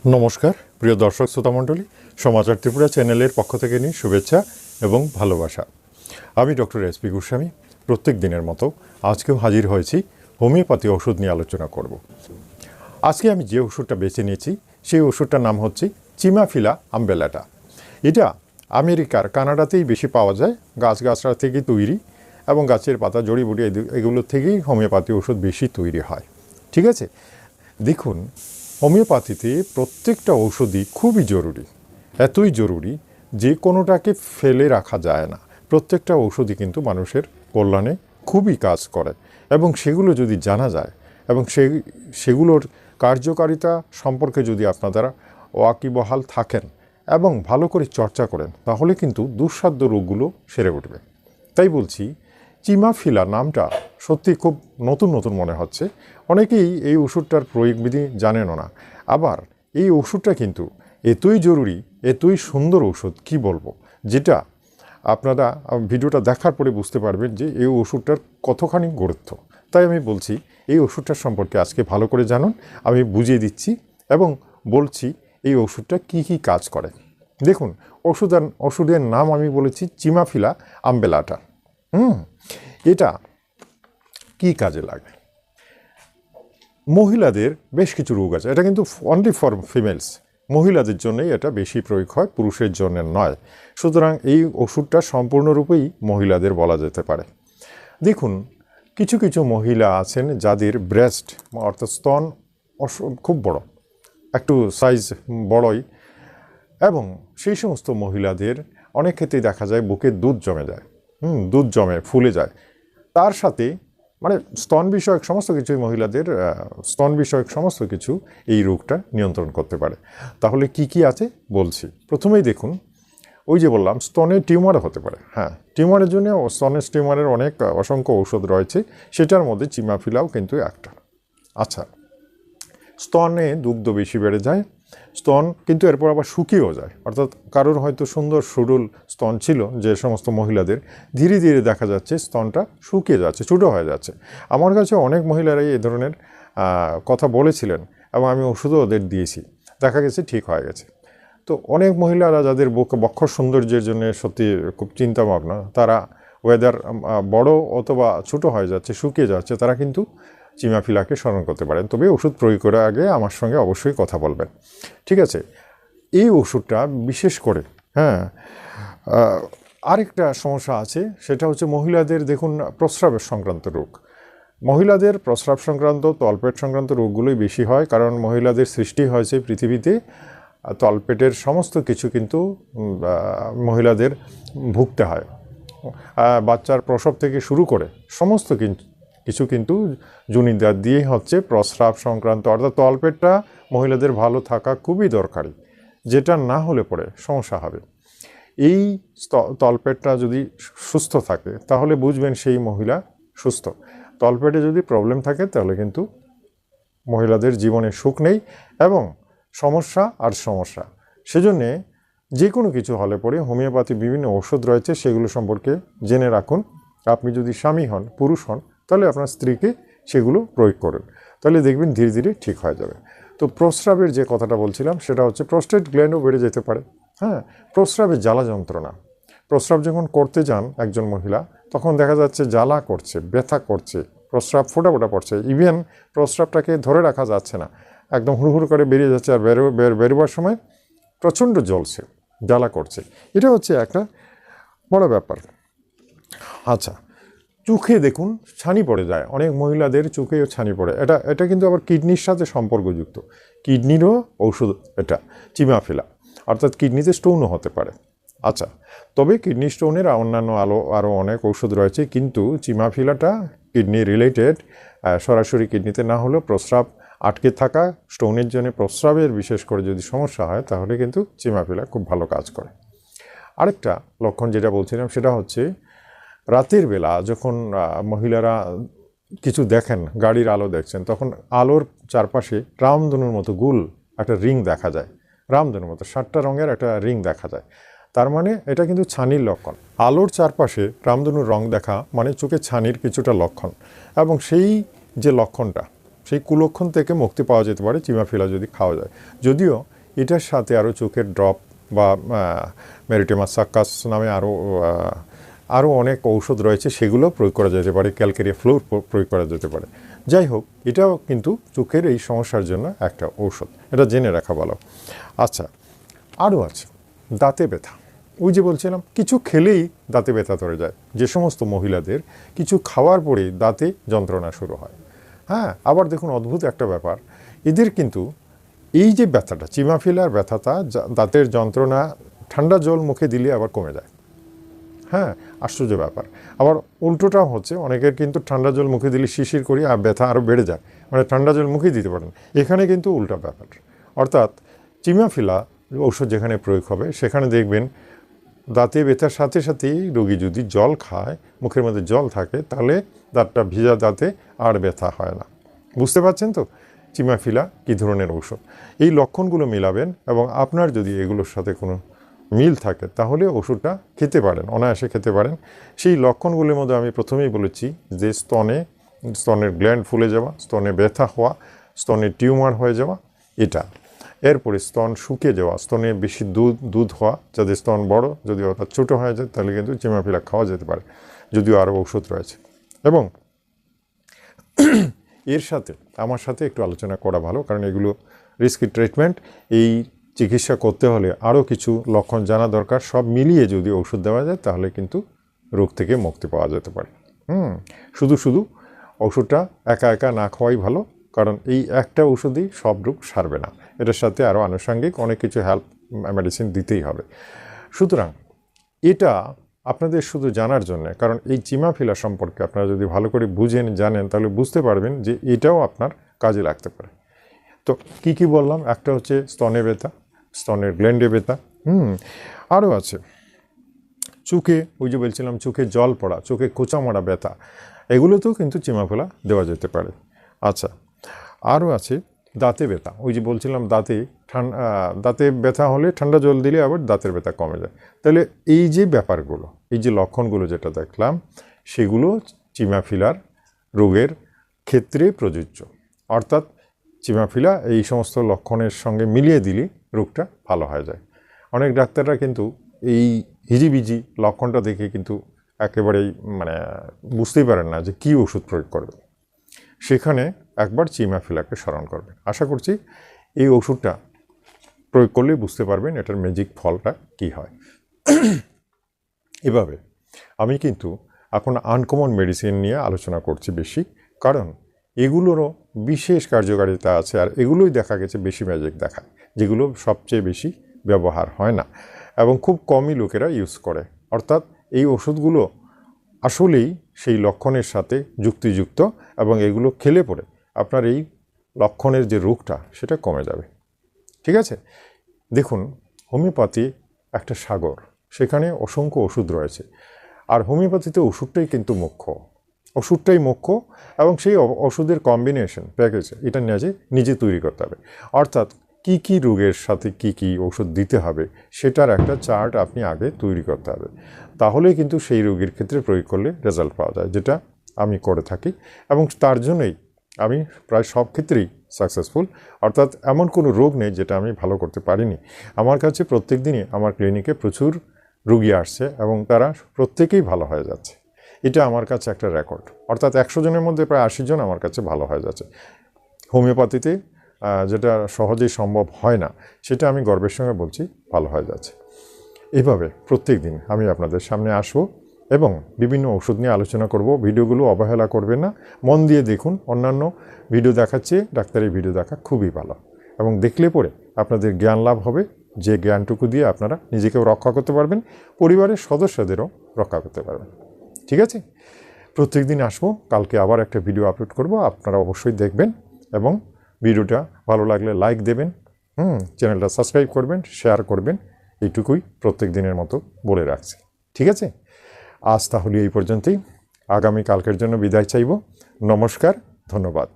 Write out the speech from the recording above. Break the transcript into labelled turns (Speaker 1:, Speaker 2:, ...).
Speaker 1: নমস্কার প্রিয় দর্শক শ্রোতামণ্ডলী, সমাচার ত্রিপুরা চ্যানেলের পক্ষ থেকে নিয়ে শুভেচ্ছা এবং ভালোবাসা। আমি ডক্টর SP গোস্বামী প্রত্যেক দিনের মতো আজকেও হাজির হয়েছি হোমিওপ্যাথি ওষুধ নিয়ে আলোচনা করব। আজকে আমি যে ওষুধটা বেছে নিয়েছি সেই ওষুধটার নাম হচ্ছে চিমাফিলা আম্বেলাটা। এটা আমেরিকার কানাডাতেই বেশি পাওয়া যায়, গাছগাছড়া থেকে তৈরি এবং গাছের পাতা জড়িবুটি এগুলোর থেকেই হোমিওপ্যাথি ওষুধ বেশি তৈরি হয়। ঠিক আছে, দেখুন হোমিওপ্যাথিতে প্রত্যেকটা ঔষধই খুবই জরুরি, এতই জরুরি যে কোনোটাকে ফেলে রাখা যায় না। প্রত্যেকটা ঔষধই কিন্তু মানুষের কল্যাণে খুবই কাজ করে এবং সেগুলো যদি জানা যায় এবং সেগুলোর কার্যকারিতা সম্পর্কে যদি আপনারা ওয়াকিবহাল থাকেন এবং ভালো করে চর্চা করেন তাহলে কিন্তু দুঃসাধ্য রোগগুলো সেরে উঠবে। তাই বলছি, চিমাফিলা নামটা সত্যি খুব নতুন নতুন মনে হচ্ছে। অনেকেই এই ওষুধটার প্রয়োগবিধি জানেনও না। আবার এই ওষুধটা কিন্তু এতই জরুরি, এতই সুন্দর ওষুধ কি বলবো, যেটা আপনারা ভিডিওটা দেখার পরে বুঝতে পারবেন যে এই ওষুধটার কতখানি গুরুত্ব। তাই আমি বলছি এই ওষুধটার সম্পর্কে আজকে ভালো করে জানুন। আমি বুঝিয়ে দিচ্ছি এবং বলছি এই ওষুধটা কি কি কাজ করে। দেখুন, ওষুধের নাম আমি বলেছি চিমাফিলা আম্বেলাটা। এটা কি কাজে লাগে? মহিলাদের বেশ কিছু রোগ আছে, এটা কিন্তু অনলি ফর ফিমেলস, মহিলাদের জন্যই এটা বেশি প্রয়োগ হয়, পুরুষের জন্য নয়। সুতরাং এই ওষুধটা সম্পূর্ণরূপেই মহিলাদের বলা যেতে পারে। দেখুন, কিছু কিছু মহিলা আছেন যাদের ব্রেস্ট অর্থাৎ স্তন খুব বড়, একটু সাইজ বড়ই, এবং সেই সমস্ত মহিলাদের অনেক ক্ষেত্রেই দেখা যায় বুকে দুধ জমে যায়, দুধ জমে ফুলে যায়। তার সাথে মানে স্তন বিষয়ক সমস্ত কিছুই মহিলাদের স্তন বিষয়ক সমস্ত কিছু এই রোগটা নিয়ন্ত্রণ করতে পারে। তাহলে কি কি আছে বলছি। প্রথমেই দেখুন, ওই যে বললাম স্তনের টিউমারও হতে পারে। হ্যাঁ, টিউমারের জন্য স্তনের টিউমারের অনেক অসংখ্য ঔষধ রয়েছে, সেটার মধ্যে চিমাফিলাও কিন্তু একটা। আচ্ছা, স্তনে দুগ্ধ বেশি বেড়ে যায়, স্তন কিন্তু এরপর আবার শুকিয়েও যায়। অর্থাৎ কারোর হয়তো সুন্দর সুডুল স্তন ছিল যে সমস্ত মহিলাদের, ধীরে ধীরে দেখা যাচ্ছে স্তনটা শুকিয়ে যাচ্ছে, ছোটো হয়ে যাচ্ছে। আমার কাছে অনেক মহিলারাই এই ধরনের কথা বলেছিলেন এবং আমি ওষুধও ওদের দিয়েছি, দেখা গেছে ঠিক হয়ে গেছে। তো অনেক মহিলারা যাদের বক্ষ সৌন্দর্যের জন্য সত্যি খুব চিন্তাভাবনা, তারা ওয়েদার বড় অথবা ছোটো হয়ে যাচ্ছে, শুকিয়ে যাচ্ছে, তারা কিন্তু চিমাফিলাকে স্মরণ করতে পারেন। তবে ওষুধ প্রয়োগ করার আগে আমার সঙ্গে অবশ্যই কথা বলবেন। ঠিক আছে, এই ওষুধটা বিশেষ করে আরেকটা সমস্যা আছে, সেটা হচ্ছে মহিলাদের দেখুন প্রস্রাবের সংক্রান্ত রোগ। মহিলাদের প্রস্রাব সংক্রান্ত, তলপেট সংক্রান্ত রোগগুলোই বেশি হয়, কারণ মহিলাদের সৃষ্টি হয়েছে পৃথিবীতে তলপেটের সমস্ত কিছু কিন্তু মহিলাদের ভুগতে হয়। বাচ্চার প্রসব থেকে শুরু করে সমস্ত কিছু কিন্তু জনিদার দিয়ে হচ্ছে প্রস্রাব সংক্রান্ত, অর্থাৎ তলপেটটা মহিলাদের ভালো থাকা খুবই দরকারি, যেটা না হলে পরে সমস্যা হবে। এই তলপেটটা যদি সুস্থ থাকে তাহলে বুঝবেন সেই মহিলা সুস্থ। তলপেটে যদি প্রবলেম থাকে তাহলে কিন্তু মহিলাদের জীবনে সুখ নেই এবং সমস্যা আর সমস্যা। সেজন্যে যে কোনো কিছু হলে পরে হোমিওপ্যাথি বিভিন্ন ওষুধ রয়েছে, সেগুলো সম্পর্কে জেনে রাখুন। আপনি যদি স্বামী হন, পুরুষ হন, তাহলে আপনার স্ত্রীকে সেগুলো প্রয়োগ করুন, তাহলে দেখবেন ধীরে ধীরে ঠিক হয়ে যাবে। তো প্রস্রাবের যে কথাটা বলছিলাম সেটা হচ্ছে প্রস্টেট গ্ল্যান্ডও বেড়ে যেতে পারে। হ্যাঁ, প্রস্রাবের জ্বালা যন্ত্রণা, প্রস্রাব যখন করতে যান একজন মহিলা তখন দেখা যাচ্ছে জ্বালা করছে, ব্যথা করছে, প্রস্রাব ফোটা ফোটা পড়ছে, ইভেন প্রস্রাবটাকে ধরে রাখা যাচ্ছে না, একদম হুড়হুড় করে বেরিয়ে যাচ্ছে, আর বেরোবার সময় প্রচণ্ড জ্বলছে, জ্বালা করছে। এটা হচ্ছে একটা বড় ব্যাপার। আচ্ছা, চোখে দেখুন ছানি পড়ে যায়, অনেক মহিলাদের চোখেও ছানি পড়ে, এটা কিন্তু আবার কিডনির সাথে সম্পর্কযুক্ত, কিডনিরও ঔষধ এটা চিমাফিলা, অর্থাৎ কিডনিতে স্টোনও হতে পারে। আচ্ছা, তবে কিডনি স্টোনের অন্যান্য আরও অনেক ঔষধ রয়েছে, কিন্তু চিমাফিলাটা কিডনি রিলেটেড, সরাসরি কিডনিতে না হলেও প্রস্রাব আটকে থাকা, স্টোনের জন্য প্রস্রাবের বিশেষ করে যদি সমস্যা হয় তাহলে কিন্তু চিমাফিলা খুব ভালো কাজ করে। আরেকটা লক্ষণ যেটা বলছিলাম সেটা হচ্ছে রাতের বেলা যখন মহিলারা কিছু দেখেন, গাড়ির আলো দেখছেন, তখন আলোর চারপাশে রামধনুর মতো গোল একটা রিং দেখা যায়, রামধনুর মতো 7টা রঙের একটা রিং দেখা যায়। তার মানে এটা কিন্তু ছানির লক্ষণ। আলোর চারপাশে রামধনুর রং দেখা মানে চোখে ছানির কিছুটা লক্ষণ, এবং সেই যে লক্ষণটা সেই কুলক্ষণ থেকে মুক্তি পাওয়া যেতে পারে চিমাফিলা যদি খাওয়া যায়। যদিও এটার সাথে আরও চোখের ড্রপ বা মেরিটেমাস সাক্কাস নামে আরও অনেক ঔষধ রয়েছে, সেগুলো প্রয়োগ করা যেতে পারে, ক্যালকেরিয়া ফ্লোর প্রয়োগ করা যেতে পারে। যাই হোক, এটাও কিন্তু চোখের এই সমস্যার জন্য একটা ঔষধ, এটা জেনে রাখা ভালো। আচ্ছা, আরও আছে দাঁতে ব্যথা। ওই যে বলছিলাম কিছু খেলেই দাঁতে ব্যথা ধরে যায়, যে সমস্ত মহিলাদের কিছু খাওয়ার পরেই দাঁতে যন্ত্রণা শুরু হয়। হ্যাঁ, আবার দেখুন অদ্ভুত একটা ব্যাপার, এদের কিন্তু এই যে ব্যথাটা, চিমাফিলার ব্যথাটা, দাঁতের যন্ত্রণা ঠান্ডা জল মুখে দিলে আবার কমে যায়। হ্যাঁ, আশ্চর্য ব্যাপার। আবার উল্টোটাও হচ্ছে, অনেকের কিন্তু ঠান্ডা জল মুখে দিলে শিশির করি আর ব্যথা আরও বেড়ে যায়, মানে ঠান্ডা জল মুখে দিতে পারেন। এখানে কিন্তু উল্টা ব্যাপার, অর্থাৎ চিমাফিলা ঔষধ যেখানে প্রয়োগ হবে সেখানে দেখবেন দাঁতে ব্যথার সাথে সাথেই রোগী যদি জল খায়, মুখের মধ্যে জল থাকে, তাহলে দাঁতটা ভিজা দাঁতে আর ব্যথা হয় না। বুঝতে পারছেন তো চিমাফিলা কী ধরনের ঔষধ? এই লক্ষণগুলো মিলাবেন এবং আপনার যদি এগুলোর সাথে কোনো মিল থাকে তাহলে ওষুধটা খেতে পারেন, অনায়াসে খেতে পারেন। সেই লক্ষণগুলির মধ্যে আমি প্রথমেই বলেছি যে স্তনের গ্ল্যান্ড ফুলে যাওয়া, স্তনে ব্যথা হওয়া, স্তনে টিউমার হয়ে যাওয়া, এটা। এরপরে স্তন শুকিয়ে যাওয়া, স্তনে বেশি দুধ হওয়া, যাদের স্তন বড়, যদি ওটা ছোটো হয়ে যায় তাহলে কিন্তু চিমাফিলা খাওয়া যেতে পারে, যদিও আরও ওষুধ রয়েছে। এবং এর সাথে আমার সাথে একটু আলোচনা করা ভালো, কারণ এগুলো রিস্কি ট্রিটমেন্ট। এই চিকিৎসা করতে হলে আরও কিছু লক্ষণ জানা দরকার। সব মিলিয়ে যদি ওষুধ দেওয়া যায় তাহলে কিন্তু রোগ থেকে মুক্তি পাওয়া যেতে পারে। শুধু ওষুধটা একা একা না খাওয়াই ভালো, কারণ এই একটা ওষুধই সব রোগ সারবে না, এটার সাথে আরও আনুষঙ্গিক অনেক কিছু হেল্প মেডিসিন দিতেই হবে। সুতরাং এটা আপনাদের শুধু জানার জন্য, কারণ এই চিমাফিলা সম্পর্কে আপনারা যদি ভালো করে বুঝেন জানেন তাহলে বুঝতে পারবেন যে এটাও আপনার কাজে লাগতে পারে। তো কি বললাম, একটা হচ্ছে স্তনে ব্যথা, স্তনের গ্ল্যান্ডে ব্যথা, আরও আছে চোখে, ওই যে বলছিলাম চোখে জল পড়া, চোখে কোচা মারা ব্যথা, এগুলোতেও কিন্তু চিমাফিলা দেওয়া যেতে পারে। আচ্ছা, আরও আছে দাঁতে ব্যথা, ওই যে বলছিলাম দাঁতে ব্যথা হলে ঠান্ডা জল দিলে আবার দাঁতের ব্যথা কমে যায়। তাহলে এই যে ব্যাপারগুলো, এই যে লক্ষণগুলো যেটা দেখলাম, সেগুলো চিমাফিলার রোগের ক্ষেত্রে প্রযোজ্য। অর্থাৎ চিমাফিলা এই সমস্ত লক্ষণের সঙ্গে মিলিয়ে দিলে রোগটা ভালো হয়ে যায়। অনেক ডাক্তাররা কিন্তু এই হিজিবিজি লক্ষণটা দেখে কিন্তু একেবারেই বুঝতেই পারেন না যে কী ওষুধ প্রয়োগ করবে। সেখানে একবার চিমাফিলাকে স্মরণ করবেন। আশা করছি এই ওষুধটা প্রয়োগ করলেই বুঝতে পারবেন এটার ম্যাজিক ফলটা কী হয়। এভাবে আমি কিন্তু এখন আনকমন মেডিসিন নিয়ে আলোচনা করছি বেশি, কারণ এগুলোরও বিশেষ কার্যকারিতা আছে, আর এগুলোই দেখা গেছে বেশি ম্যাজিক দেখায়, যেগুলো সবচেয়ে বেশি ব্যবহার হয় না এবং খুব কমই লোকেরা ইউজ করে। অর্থাৎ এই ওষুধগুলো আসলেই সেই লক্ষণের সাথে যুক্তিযুক্ত এবং এগুলো খেলে পরে আপনার এই লক্ষণের যে রোগটা সেটা কমে যাবে। ঠিক আছে, দেখুন হোমিওপ্যাথি একটা সাগর, সেখানে অসংখ্য ওষুধ রয়েছে, আর হোমিওপ্যাথিতে ওষুধটাই কিন্তু মুখ্য এবং সেই ওষুধের কম্বিনেশন প্যাকেজ এটা নিজে তৈরি করতে হবে। অর্থাৎ কি রোগের সাথে কি ওষুধ দিতে হবে সেটার একটা চার্ট আপনি আগে তৈরি করতে হবে, তাহলে কিন্তু সেই রোগীর ক্ষেত্রে প্রয়োগ করলে রেজাল্ট পাওয়া যায়, যেটা আমি করে থাকি এবং তার জন্যই আমি প্রায় সব ক্ষেত্রেই সাকসেসফুল। অর্থাৎ এমন কোনো রোগ নেই যেটা আমি ভালো করতে পারিনি। আমার কাছে প্রত্যেক দিনই আমার ক্লিনিকে প্রচুর রোগী আসছে এবং তারা প্রত্যেকেই ভালো হয়ে যাচ্ছে। এটা আমার কাছে একটা রেকর্ড। অর্থাৎ 100 জনের মধ্যে প্রায় 80 জন আমার কাছে ভালো হয়ে যাচ্ছে। হোমিওপ্যাথিতে যেটা সহজেই সম্ভব হয় না, সেটা আমি গর্বের সঙ্গে বলছি ভালো হয়ে যাচ্ছে। এইভাবে প্রত্যেক দিন আমি আপনাদের সামনে আসবো এবং বিভিন্ন ওষুধ নিয়ে আলোচনা করব। ভিডিওগুলো অবহেলা করবেন না, মন দিয়ে দেখুন। অন্যান্য ভিডিও দেখাচ্ছে, ডাক্তারি ভিডিও দেখা খুবই ভালো এবং দেখলে পরে আপনাদের জ্ঞান লাভ হবে, যে জ্ঞানটুকু দিয়ে আপনারা নিজেকেও রক্ষা করতে পারবেন, পরিবারের সদস্যদেরও রক্ষা করতে পারবেন। ঠিক আছে, প্রত্যেক দিন আসবো। কালকে আবার একটা ভিডিও আপলোড করব, আপনারা অবশ্যই দেখবেন এবং ভিডিওটা ভালো লাগলে লাইক দেবেন, চ্যানেলটা সাবস্ক্রাইব করবেন, শেয়ার করবেন। এইটুকুই প্রত্যেক দিনের মতো বলে রাখছি। ঠিক আছে, আজ তাহলে এই পর্যন্তই। আগামী কালকের জন্য বিদায় চাইব। নমস্কার, ধন্যবাদ।